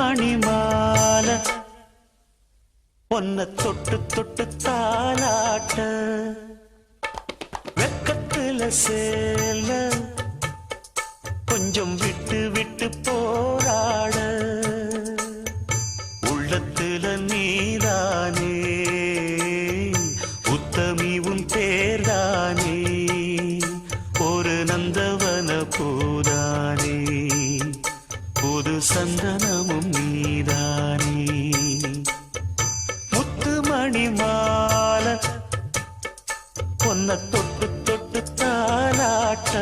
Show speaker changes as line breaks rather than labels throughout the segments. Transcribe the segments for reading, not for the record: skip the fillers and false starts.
மணி மாலை பொன்ன தொட்டு தொட்டு தாலாட்ட வெக்கத்துல சேல கொஞ்சம் விட்டு விட்டு போராட உள்ளத்துல நீதானே உத்தமி உன் பேர்தானே ஒரு நந்தவன பூதானே புது சந்தனமும் நீதானே முத்துமணி மாலை பொன்ன தொட்டு தொட்டு தாலாட்ட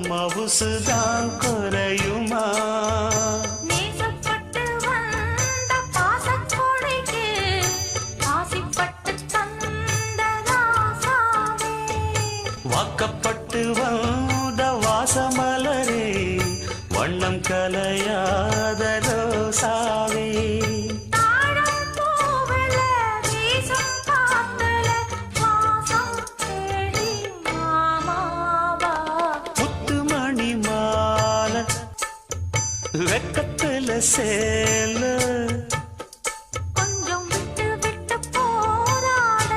மவுசுதான் குறையுமா
நேசப்பட்டு வந்த பாசக்கொடைக்கு ஆசிப்பட்டு தந்த ராசாவே
வாக்கப்பட்டு வந்த வாசமலரே வண்ணம் கலையாத ரோசாவே வெக்கத்துல சேல
கொஞ்சம் விட்டு விட்டு போராட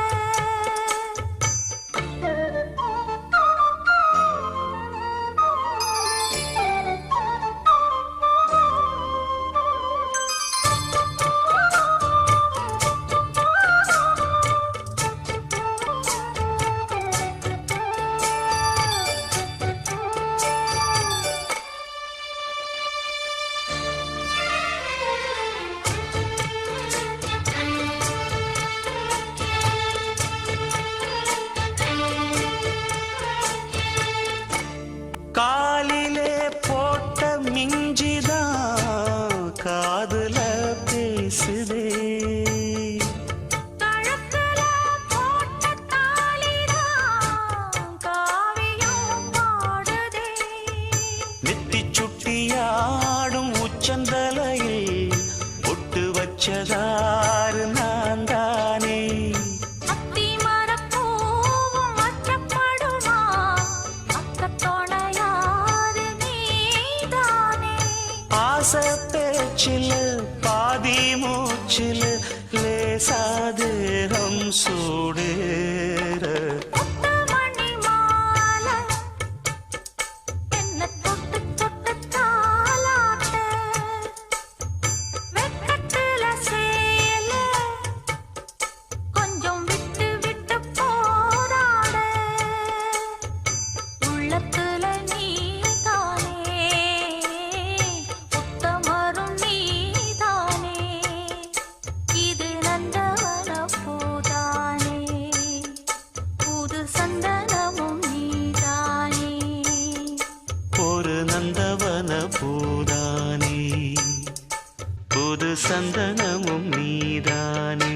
காலிலே போட்ட மிஞ்சிதான் காதுல பேசுதே
கழுத்துல போட்ட தாலிதான் காவியம் பாடுதே
நெத்தி சுட்டியாடும் உச்சந்தலையில் ஒட்டு வச்சதாறு நான் தானே பேச்சில் பாதி மூச்சில் லேசாதேகம் சூடேற
முத்துமணி மாலை என்ன தொட்டு தொட்டு தாலாட்ட வெக்கத்துல சேல கொஞ்சம் விட்டு விட்டு போராட உள்ளத்துல நீதானே உத்தமரும் நீதானே இது நந்தவன பூதானே புது சந்தனமும் நீதானே
ஒரு நந்தவன பூதானே புது சந்தனமும் நீதானே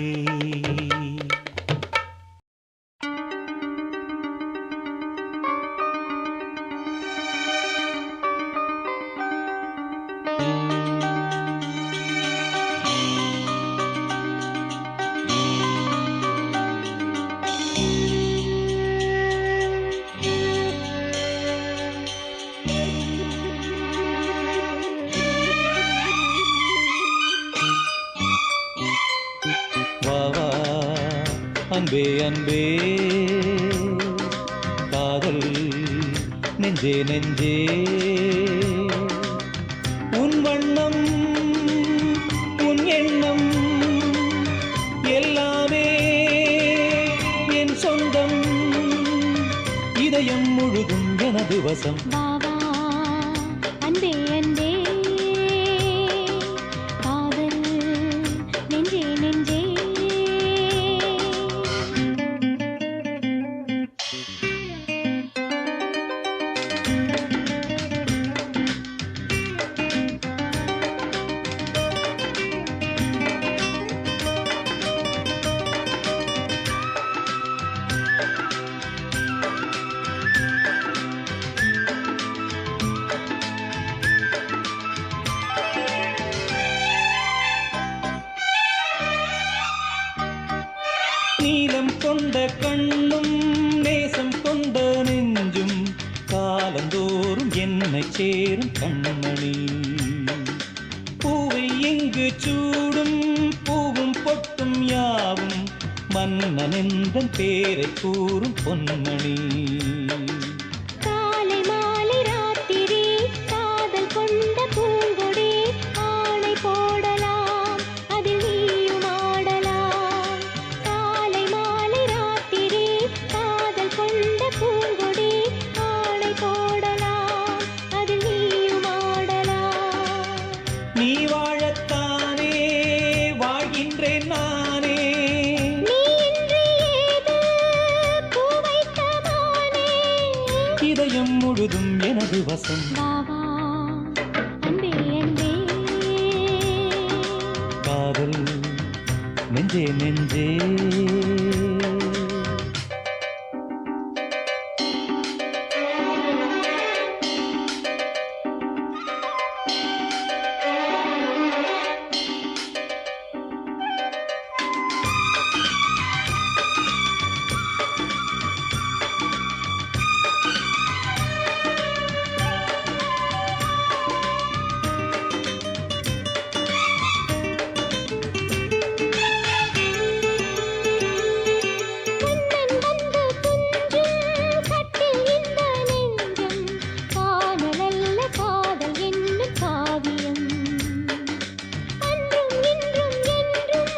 அன்பே அன்பே காதல் நெஞ்சே நெஞ்சே உன் வண்ணம் உன் எண்ணம் எல்லாமே என் சொந்தம் இதை இதயம் முழுதும் எனது வசம்.
பாவா அன்பே அன்பே காதல் நெஞ்சே நெஞ்சே.
நீலம் கொண்ட கண்ணும் நேசம் கொண்ட நெஞ்சும் காலந்தோறும் என்னை சேரும் கண்மணி. பூவை எங்கு சூடும் பூவும் பொட்டும் யாவும் மன்னனெந்தன் பேரை கூறும் பொன்மணி.
காலை மாலை ராத்திரி காதல் கொண்ட பூங்கொடி ஆணை போடலாம் அதில் நீயும் ஆடலாம். காலை மாலை ராத்திரி காதல் கொண்ட பூங்கொடி ஆணை போடலாம் அதில் நீயும் ஆடலாம்.
நீ வாழத்தானே வாழ்கின்றேன் நானே.
நீ இன்றி ஏது பூ வைத்த மானே.
இதயம் முழுதும் எனது வசம்.
பாவா அன்பே அன்பே
காதல் நெஞ்சே நெஞ்சே.
கண்ணன் வந்து துஞ்சும் கட்டில் இந்த நெஞ்சம் காணலல்ல காதல் என்னும் காவியம். அன்றும் இன்றும் என்றும்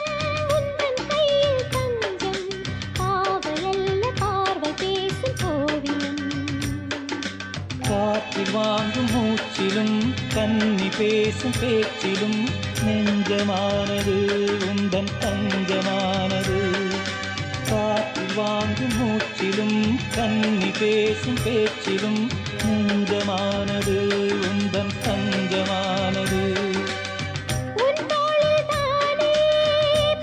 உந்தன் கையில் தஞ்சம் காவலல்ல பார்வை பேசும் ஓவியம்.
காற்றில் வாங்கும் மூச்சிலும் கன்னி பேசும் பேச்சிலும் நெஞ்சமானது உந்தன் தஞ்சமானது. காற்றில் வாங்கும் மூச்சிலும் கன்னி பேசும் பேச்சிலும் நெஞ்சமானது உந்தன் தஞ்சமானது.
உன் தோளில் தானே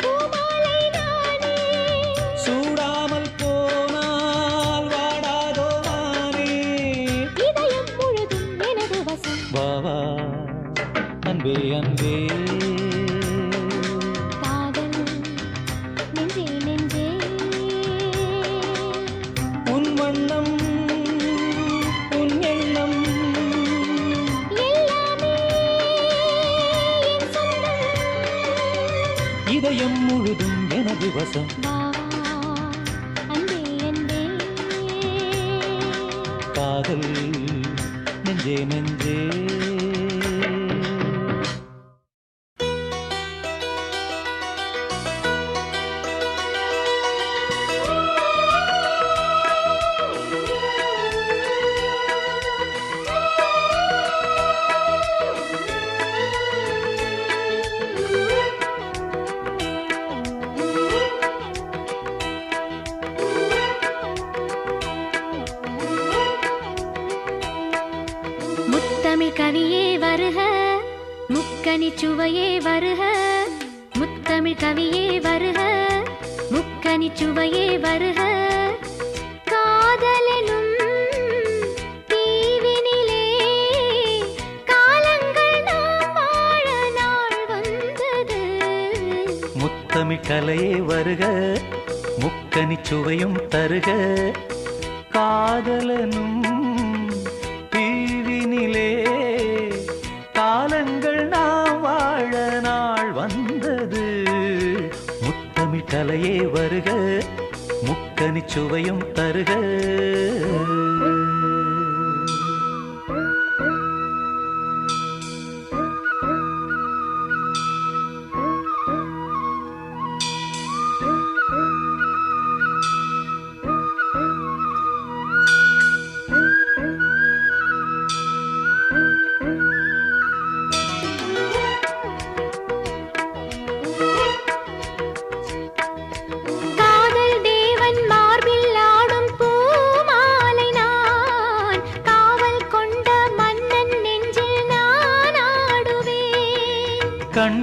பூமாலை நானே.
சூடாமல் போனால் வாடாதோ நானே.
இதயம் முழுதும் எனது வசம்.
வாவா அன்பே அன்பே.
காதல் நெஞ்சே நெஞ்சே.
உன் வண்ணம் உன் எண்ணம்
எல்லாமே என் சொந்தம்.
இதயம் முழுதும் எனது வசம்.
பாவா அன்பே அன்பே
காதல் நெஞ்சே நெஞ்சே.
முத்தமிழ் கவியே வருக முக்கனி சுவையே வருக. முத்தமிழ் கவியே வருக முக்கனி சுவையே வருக. காதலெனும் தீவினிலே காலங்கள் நாம் வாழ நாள் வந்தது.
முத்தமிழ் கலையே வருக முக்கனி சுவையும் தருக. காதலனும் தீவினிலே காலங்கள் நாம் வாழ நாள் வந்தது. முத்தமிழ் கலையே வருக முக்கனி சுவையும் தருக.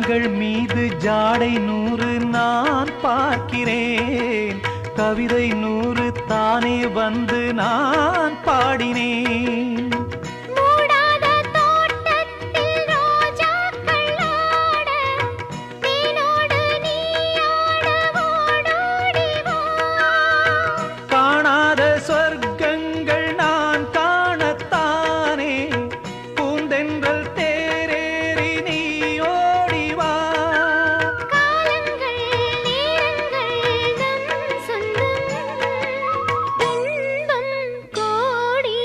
கண்கள் மீது ஜாடை 100 நான் பார்க்கிறேன். கவிதை 100 தானே வந்து நான் பாடினேன்.
மூடாத தோட்டத்தில் ரோஜாக்கள் ஆட, தேனோடு நீயாட ஓடோடி வா.
காணாத சொர்க்கங்கள் நான் காணத்தானே, பூந்தென்றல் தேரேறி நீ ஓடிவா.
காலங்கள் நேரங்கள் நம் சொந்தம், இன்பம் கோடி.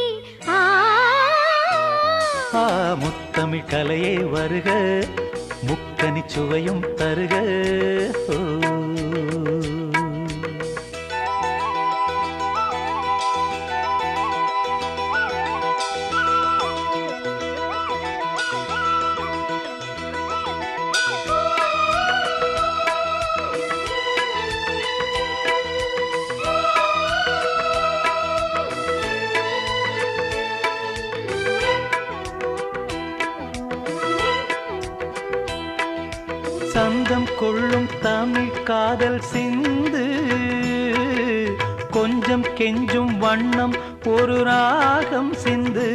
முத்தமிழ் கலையே வருக, முக்கனி சுவையும் தருக. ஓ. சந்தம் கொள்ளும் தமிழ் காதல் சிந்து, கொஞ்சம் கெஞ்சும் வண்ணம் ஒரு ராகம் சிந்து.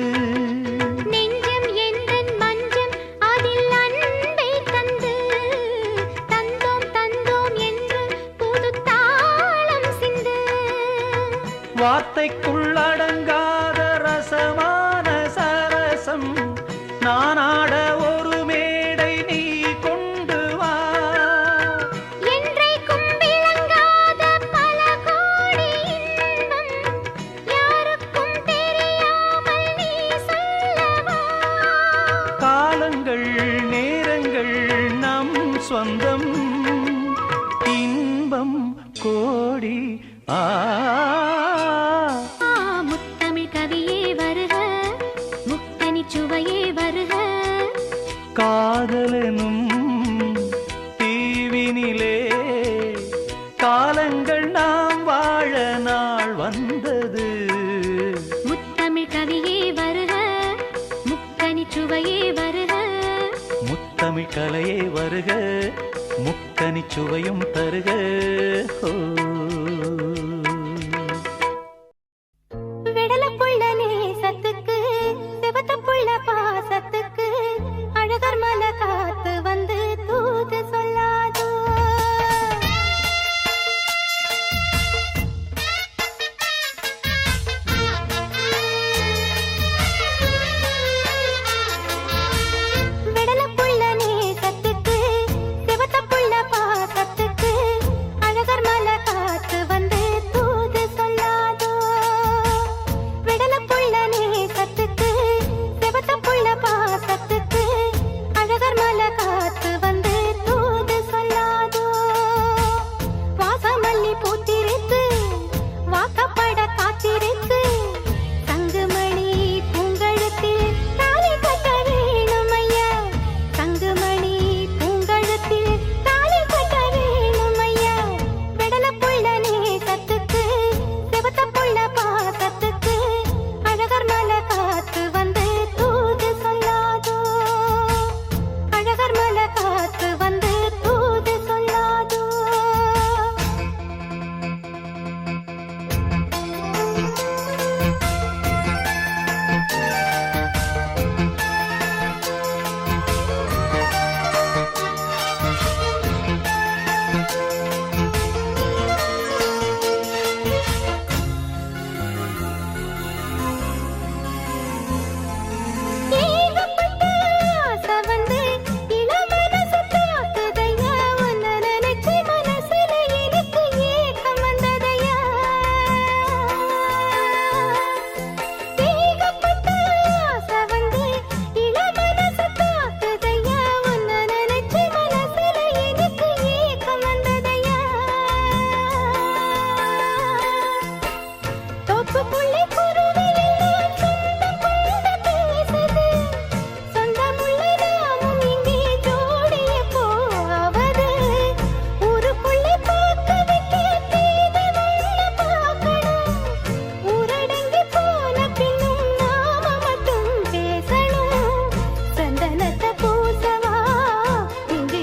நெஞ்சம் எந்தன் மஞ்சம் அதில் அன்பை தந்து, தந்தோம் தந்தோம் என்று புது தாளம் சிந்து.
வார்த்தைக்குள்ளடங்காத ரசமான சரசம் நானாட ஒரு மேடை நீ கொண்டு வா.
என்றைக்கும் விளங்காத பல கோடி இன்பம், யாருக்கும் தெரியாமல் நீ சொல்லவா.
காலங்கள் நேரங்கள் நம் சொந்தம், இன்பம் கோடி.
முத்தமிழ் கவியே வருக, முத்தனி சுவையே வருக.
காதலனும் தீவினிலே காலங்கள் நாம் வாழ நாள் வந்தது.
முத்தமிழ் கவியே வருக, முக்கனி சுவையே வருக.
முத்தமிழ் கலையே வருக, முக்கனி சுவையும் தருக. ஓ.
விடலப்புள்ள நேசத்துக்கு, சிவத்தப்புள்ள பாசத்துக்கு, அழகர் மலை காத்து வந்து தூது சொல்லாதோ. விடலப்புள்ள நேசத்துக்கு, சிவத்தப்புள்ள பாசத்துக்கு, அழகர் மலை காத்து வந்து தூது சொல்லாதோ. விடலப்புள்ள நேசத்துக்கு, சிவத்தப்புள்ள பாசத்துக்கு, அழகர் மலை காத்து வந்து தூது சொல்லாதோ. வாசமல்லி பூத்திருக்கு, வாக்கப்பட காத்திருக்கு, தங்குமணி பூங்கழுத்தில் தாலி கட்ட வேணுமையா. தங்குமணி பூங்கழுத்தில் தாலி கட்ட வேணுமையா. விடலப்புள்ள நேசத்துக்கு, சிவத்தப்புள்ள பாசத்துக்கு, அழகர் மலை காத்து வந்து தூது சொல்லாதோ. அழகர் மலை காத்து வந்து தூது சொல்லாதோ. ஏகப்பட்ட ஆசை வந்து இளமனசு தாக்குதையா. உன்னை நினைச்சு மனசுல எனக்கு ஏக்கம் வந்ததையா. ஏகப்பட்ட ஆசை வந்து இளமனசு தாக்குதையா. உன்னை நினைச்சு மனசுல எனக்கு ஏக்கம் வந்ததையா. தோப்புக்குள்ளே குருவி எல்லாம் சொந்தம் கொண்டு பேசுது. சொந்தமுள்ள நாமும் இங்கே ஜோடிய போவது. ஊருக்குள்ளே பார்க்க வைக்க தேதி ஒண்ணு பார்க்கணும். ஊரடங்கி போன பின்னும் நாம மட்டும் பேசணும். சந்தனத்தை பூசவா, இஞ்சி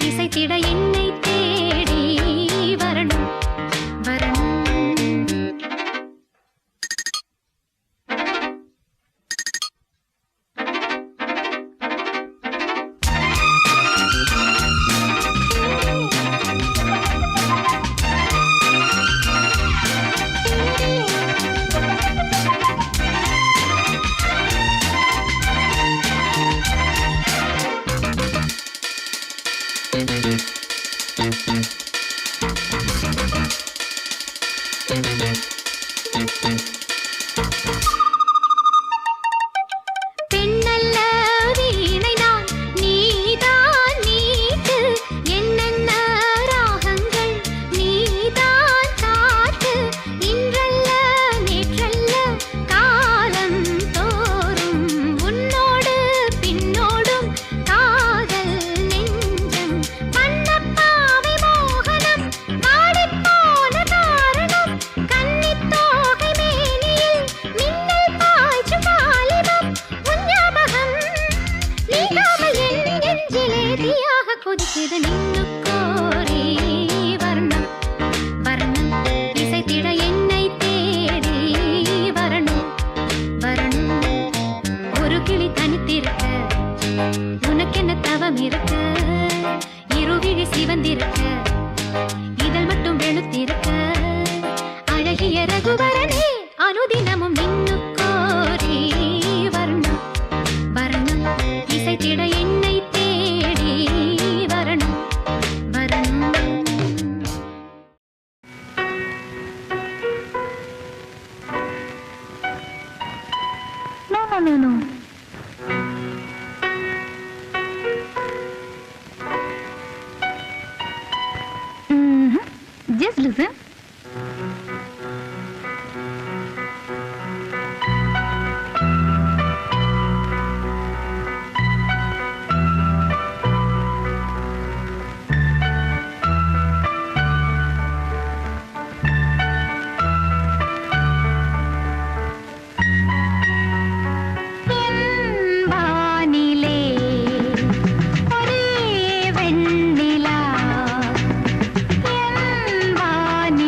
இசைத்திட என்னை தேடி வரணும் வரணும். பெண்ணல்ல வீணை நான் நீதான் மீட்டு என்னென்ன ராகங்கள் நீதான் காட்டு இன்றல்ல நேற்றல்ல காலம் தோறும் உன்னோடு பின்னோடும் காதல் நெஞ்சம் பண்ணப்பாவை மோகனம் வாடிப்போன காரணம் கன்னித்தோகை மேனியில் மின்னல் பாய்ச்சும் வாலிபம் உன் ஞாபகம் நீங்காமல் என் நெஞ்சிலே தீயாக கொதிக்குது நின்னு கோரி வர்ணம் வர்ணம் இசைத்திட என்னை தேடி வரணும் வரணும். ஒரு கிளி தனித்திருக்க உனக்கென்ன தவம் இருக்க இருவிழி சிவந்திருக்க இதழ் மட்டும் வெளுத்திருக்க அழகிய ரகுவரனே அனுதினமும் நின்னு கோரி வர்ணம் வர்ணம் இசைத்திட என்னை தேடி வரணும் வரணும்.
No, no, no, no. Just listen. வானிலே ஒரே வெண்ணிலா வானிலே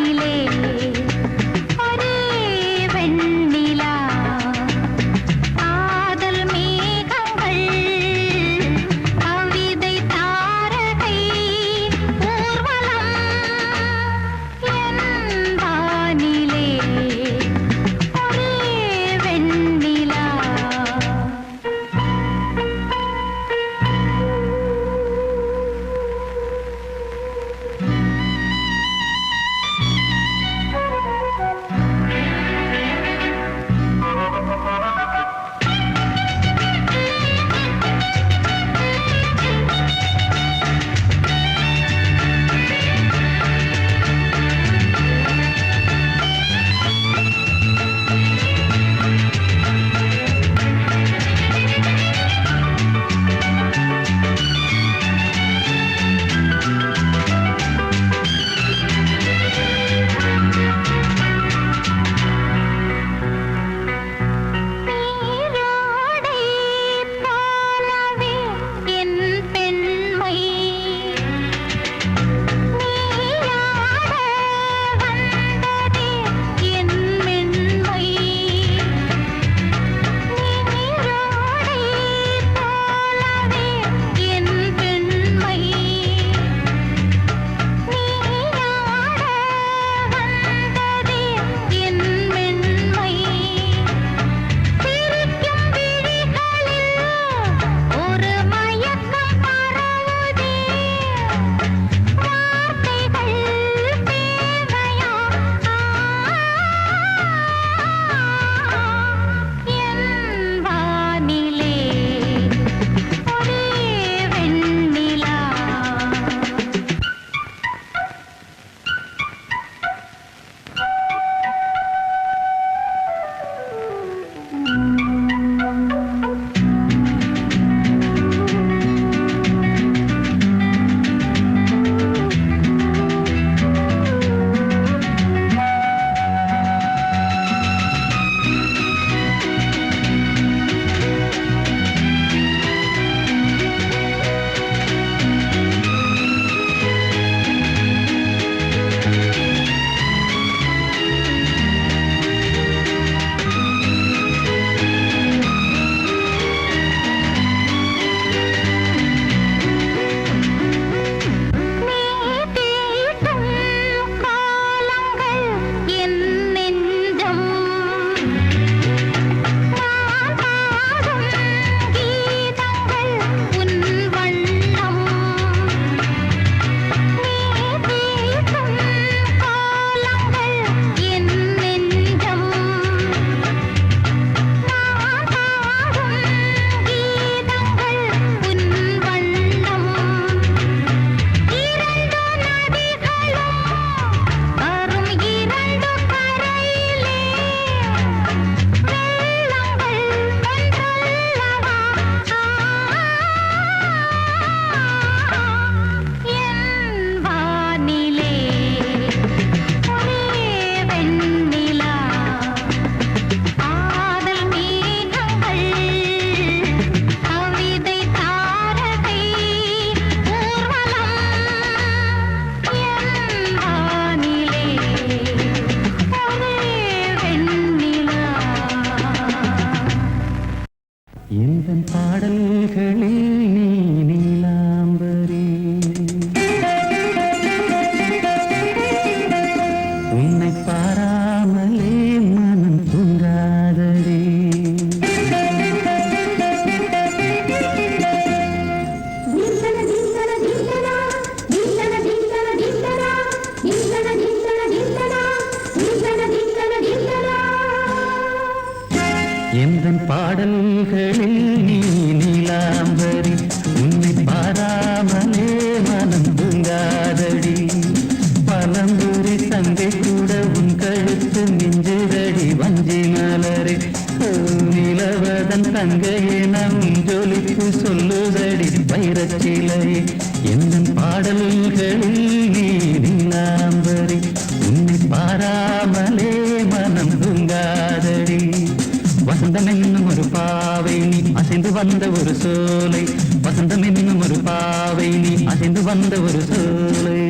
வந்த ஒரு சோலை, வசந்தம் என்னும் ஒரு பாவை, நீ அசைந்து வந்த ஒரு சோலை.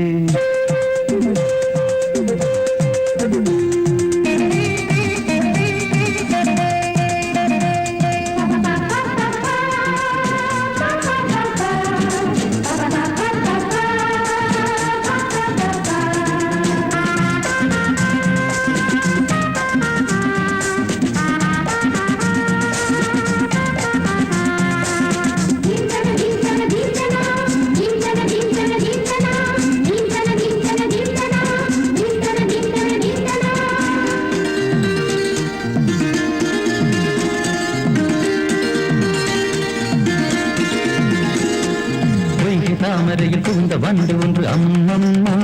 தாமரையில் புகுந்த வண்டு ஒன்று அம்மம்மா,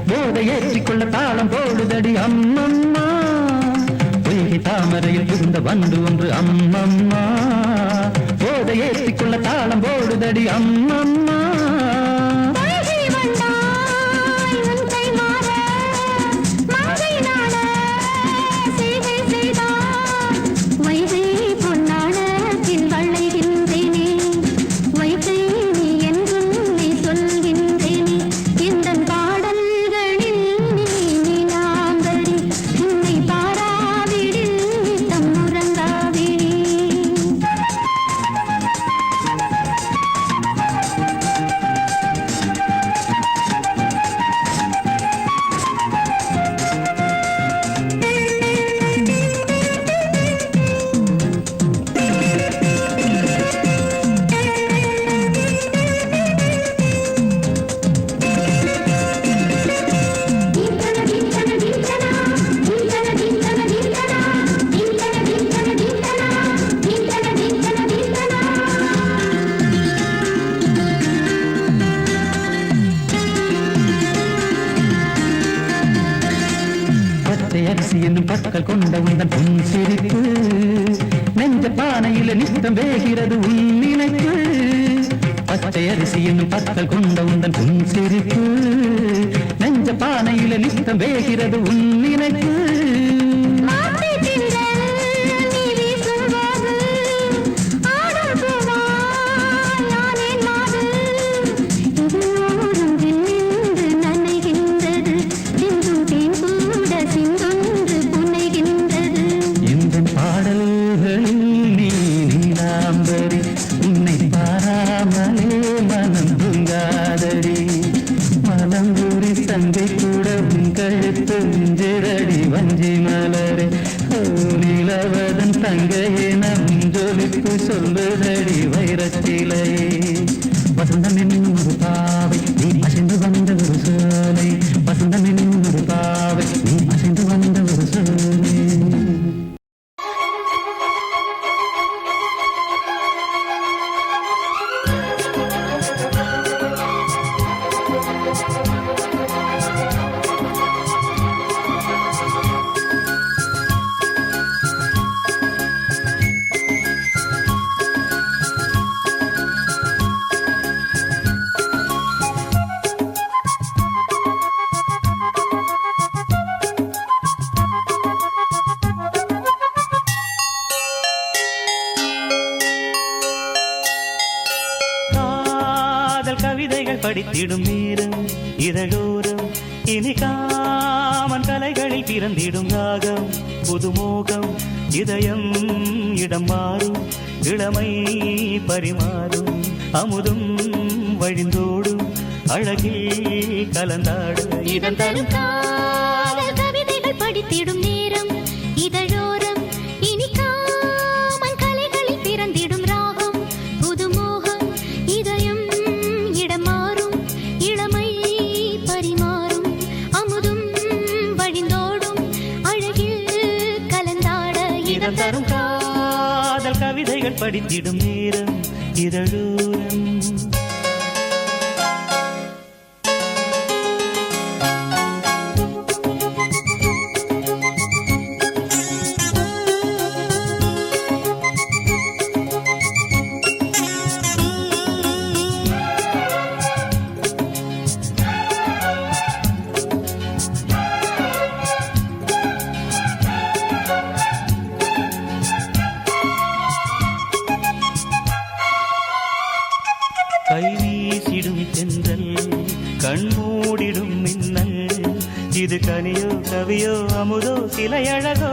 போதை ஏற்றிக்கொள்ள தாளம் போடுதடி அம்மம்மா. பொய்கை தாமரையில் புகுந்த வண்டு ஒன்று அம்மம்மா, போதை ஏற்றிக்கொள்ள தாளம் போடுதடி அம்மம்மா. அரிசி என்னும் பற்கள் கொண்ட உந்தன் பொன் சிரிப்பு, நெஞ்ச பானையில நித்தம் வேகிறது உன் நினைப்பு. பச்சை அரிசி என்னும் பற்கள் கொண்ட உந்தன் பொன் சிரிப்பு, நெஞ்ச பானையில நித்தம் வேகிறது உன் நினைப்பு. தங்கை கூட உன் கழுத்து மிஞ்சிரடி வஞ்சி மலரே, நிலவதன் தங்கையே நம் ஜொலிப்பு சொல்லுதடி வைரச்சிலையே. வசந்தம் என்னும் ஒரு பாவை, நீ அசைந்து வந்த ஒரு சோலை, வசந்தம் என்னும் ஒரு பாவை, நீ அசைந்து வந்த ஒரு சோலை.
கவிதைகள் படித்திடும் நேரம் இதழோரம், இனி காமன் கலைகளில் பிறந்திடும் ராகம், புதுமோகம் இதயம் இடம் மாறும், இளமை பரிமாறும், அமுதும் வழிந்தோடும், அழகில் கலந்தாட இதன் தரும்
கவிதைகள் படித்திடும் நேரம் இதழோரம், இனி காமன் கலைகளில் பிறந்திடும் ராகம், புதுமோகம் இதயம் இடம் மாறும், இளமை பரிமாறும், அமுதும் வழிந்தோடும், அழகில் கலந்தாட
இதன் தரும் காதல் கவிதைகள் படித்திடும் நேரம் இதழோரம். தென்றல் கண்மூடிடும் மின்னல் இது கனியோ கவியோ அமுதோ சிலையழகோ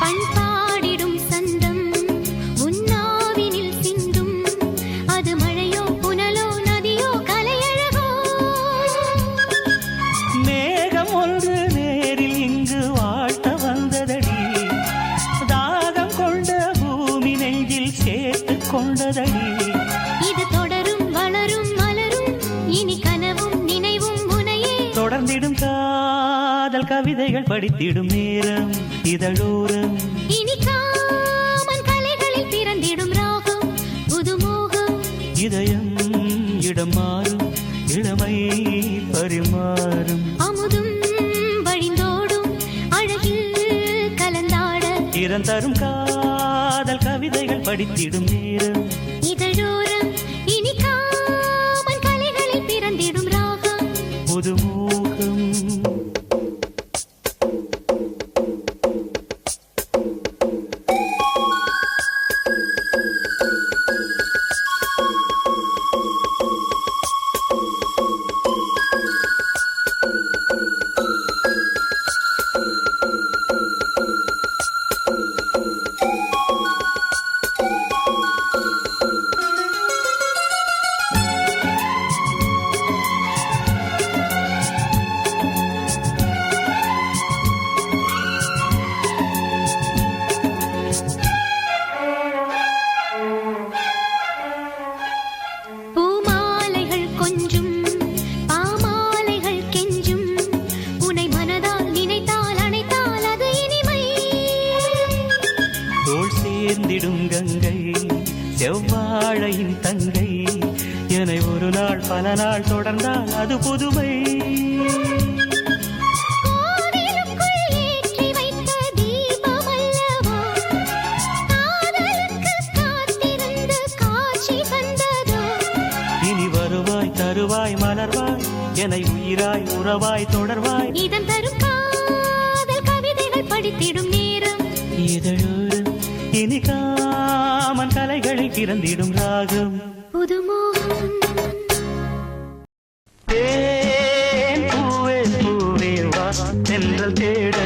பண்பாடிடும் சந்தம் உன்னாவினில் சிந்தும் அது மழையோ புனலோ நதியோ கலையழகோ
மேகம் ஒன்று நேரில் இங்கு வாழ்த்த வந்ததடி தாகம் கொண்ட பூமி நெஞ்சில் சேர்த்து கொண்டதடி
இது தொடரும் வளரும் மலரும் இனி கனவும் நினைவும் உனையே
தொடர்ந்திடும் காதல் கவிதைகள் படித்திடும் நேரம் இதழோரம்
இனி காமன் கலைகளில் பிறந்திடும் ராகம் புதுமோகம்
இதயம் இடம் மாறும் இளமை பரிமாறும்
அமுதும் வழிந்தோடும் அழகில் கலந்தாட
இறந்தரும் காதல் கவிதைகள் படித்திடும் நேரம்
இதழோரம் இனி காமன் கலைகளில் பிறந்திடும் ராகம்
புதுமோகம்
பூமாலைகள் கொஞ்சும் பாமாலைகள் கெஞ்சும் உனை மனதால் நினைத்தால் அணைத்தால் அது இனிமை
தோள் சேர்ந்திடும் கங்கை செவ்வாழையின் தங்கை என்னை ஒரு நாள் பல நாள் தொடர்ந்தால் அது புதுமை
கோவிலுக்குள் ஏற்றி வைத்த தீபமல்லவா காதலுக்கு காத்திருந்து காட்சி வந்ததோ
இனி வருவாய் தருவாய் மலர்வாய் என்னை உயிராய் உறவாய் தொடர்வாய்
இதம் தரும் காதல் கவிதைகள் படித்திடும் நேரம்
இதழோரம் இனி காமன் கலைகளில் பிறந்திடும் ராகம்
புதுமோகம்
தேன் பூவே பூவே வா தென்றல் தேட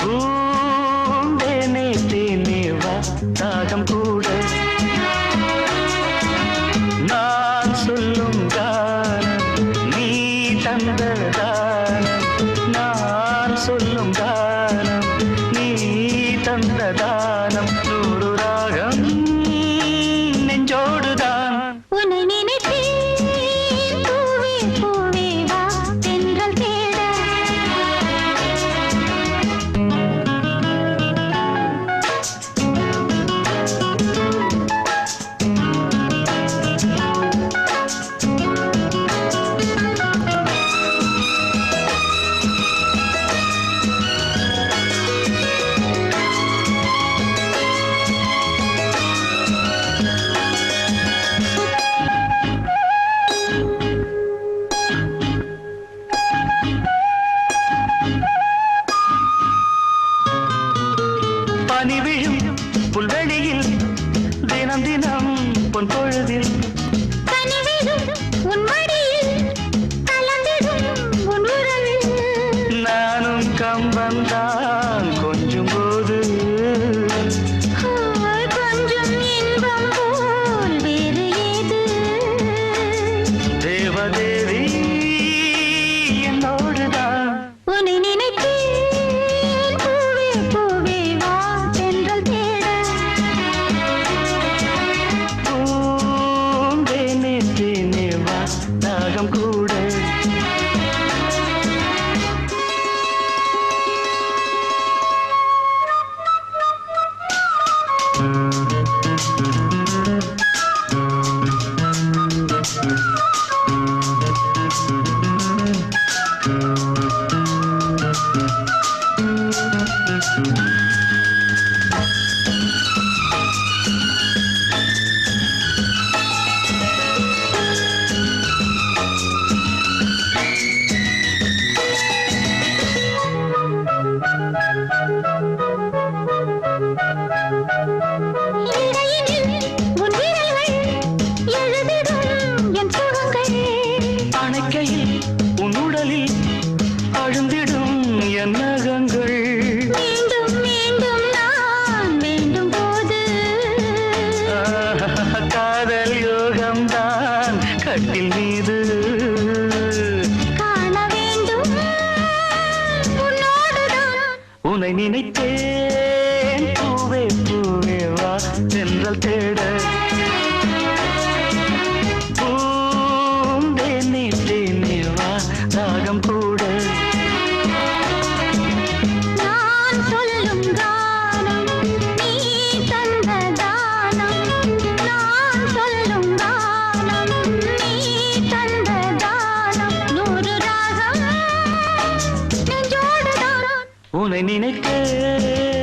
பூந்தேனே தேனே வா தாகம் கூட நான் சொல்லும் கானம் நீ தந்த தானம் நான் சொல்லும் கானம் நீ தந்த தானம் நூறு ராகம் நெஞ்சோடுதான்
உன்னை நினைத்தேன் பூவே பூவே வா தென்றல் தேட
நினைத்தேன் பூவே பூவே வா தென்றல் தேட பூந்தேனே தேனே வா தாகம் கூட
நான் சொல்லும் கானம் நீ தந்த தானம் நான் சொல்லும் கானம் நீ தந்த தானம் நூறு ராகம் நெஞ்சோடு தான்
உன்னை நினைத்தேன்